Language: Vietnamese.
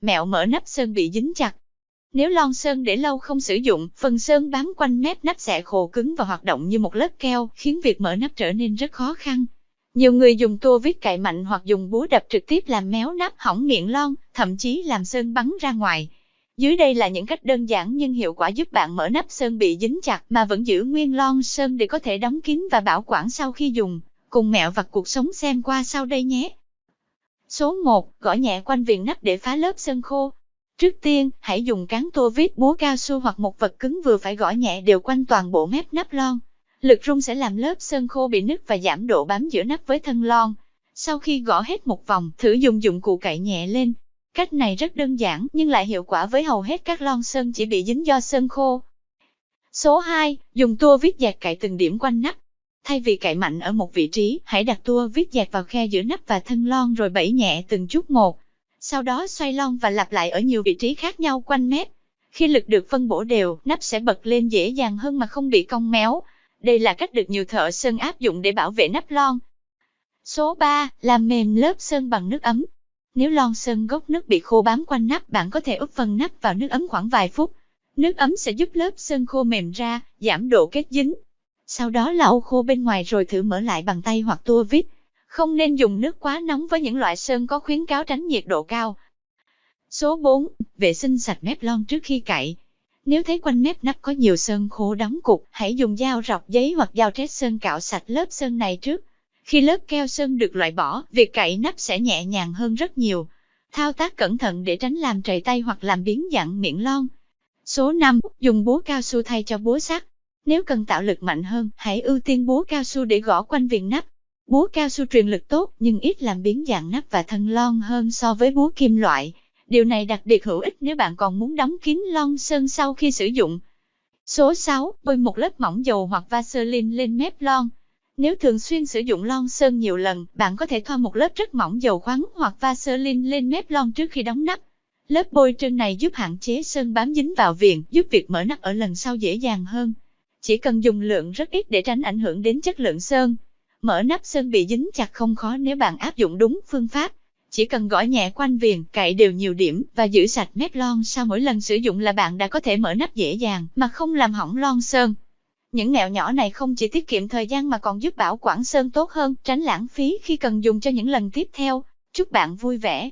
Mẹo mở nắp sơn bị dính chặt. Nếu lon sơn để lâu không sử dụng, phần sơn bám quanh mép nắp sẽ khô cứng và hoạt động như một lớp keo, khiến việc mở nắp trở nên rất khó khăn. Nhiều người dùng tua vít cạy mạnh hoặc dùng búa đập trực tiếp làm méo nắp, hỏng miệng lon, thậm chí làm sơn bắn ra ngoài. Dưới đây là những cách đơn giản nhưng hiệu quả giúp bạn mở nắp sơn bị dính chặt mà vẫn giữ nguyên lon sơn để có thể đóng kín và bảo quản sau khi dùng. Cùng mẹo vặt cuộc sống xem qua sau đây nhé. Số 1. Gõ nhẹ quanh viền nắp để phá lớp sơn khô. Trước tiên, hãy dùng cán tua vít, búa cao su hoặc một vật cứng vừa phải gõ nhẹ đều quanh toàn bộ mép nắp lon. Lực rung sẽ làm lớp sơn khô bị nứt và giảm độ bám giữa nắp với thân lon. Sau khi gõ hết một vòng, thử dùng dụng cụ cạy nhẹ lên. Cách này rất đơn giản nhưng lại hiệu quả với hầu hết các lon sơn chỉ bị dính do sơn khô. Số 2. Dùng tua vít dẹt cạy từng điểm quanh nắp. Thay vì cạy mạnh ở một vị trí, hãy đặt tua vít dẹt vào khe giữa nắp và thân lon rồi bẩy nhẹ từng chút một. Sau đó xoay lon và lặp lại ở nhiều vị trí khác nhau quanh mép. Khi lực được phân bổ đều, nắp sẽ bật lên dễ dàng hơn mà không bị cong méo. Đây là cách được nhiều thợ sơn áp dụng để bảo vệ nắp lon. Số 3. Làm mềm lớp sơn bằng nước ấm. Nếu lon sơn gốc nước bị khô bám quanh nắp, bạn có thể úp phần nắp vào nước ấm khoảng vài phút. Nước ấm sẽ giúp lớp sơn khô mềm ra, giảm độ kết dính. Sau đó lau khô bên ngoài rồi thử mở lại bằng tay hoặc tua vít. Không nên dùng nước quá nóng với những loại sơn có khuyến cáo tránh nhiệt độ cao. Số 4. Vệ sinh sạch mép lon trước khi cạy. Nếu thấy quanh mép nắp có nhiều sơn khô đóng cục, hãy dùng dao rọc giấy hoặc dao trét sơn cạo sạch lớp sơn này trước. Khi lớp keo sơn được loại bỏ, việc cạy nắp sẽ nhẹ nhàng hơn rất nhiều. Thao tác cẩn thận để tránh làm trầy tay hoặc làm biến dạng miệng lon. Số 5. Dùng búa cao su thay cho búa sắt. Nếu cần tạo lực mạnh hơn, hãy ưu tiên búa cao su để gõ quanh viền nắp. Búa cao su truyền lực tốt nhưng ít làm biến dạng nắp và thân lon hơn so với búa kim loại. Điều này đặc biệt hữu ích nếu bạn còn muốn đóng kín lon sơn sau khi sử dụng. Số 6. Bôi một lớp mỏng dầu hoặc Vaseline lên mép lon. Nếu thường xuyên sử dụng lon sơn nhiều lần, bạn có thể thoa một lớp rất mỏng dầu khoáng hoặc Vaseline lên mép lon trước khi đóng nắp. Lớp bôi trơn này giúp hạn chế sơn bám dính vào viền, giúp việc mở nắp ở lần sau dễ dàng hơn. Chỉ cần dùng lượng rất ít để tránh ảnh hưởng đến chất lượng sơn. Mở nắp sơn bị dính chặt không khó nếu bạn áp dụng đúng phương pháp. Chỉ cần gõ nhẹ quanh viền, cạy đều nhiều điểm và giữ sạch mép lon sau mỗi lần sử dụng là bạn đã có thể mở nắp dễ dàng mà không làm hỏng lon sơn. Những mẹo nhỏ này không chỉ tiết kiệm thời gian mà còn giúp bảo quản sơn tốt hơn, tránh lãng phí khi cần dùng cho những lần tiếp theo. Chúc bạn vui vẻ!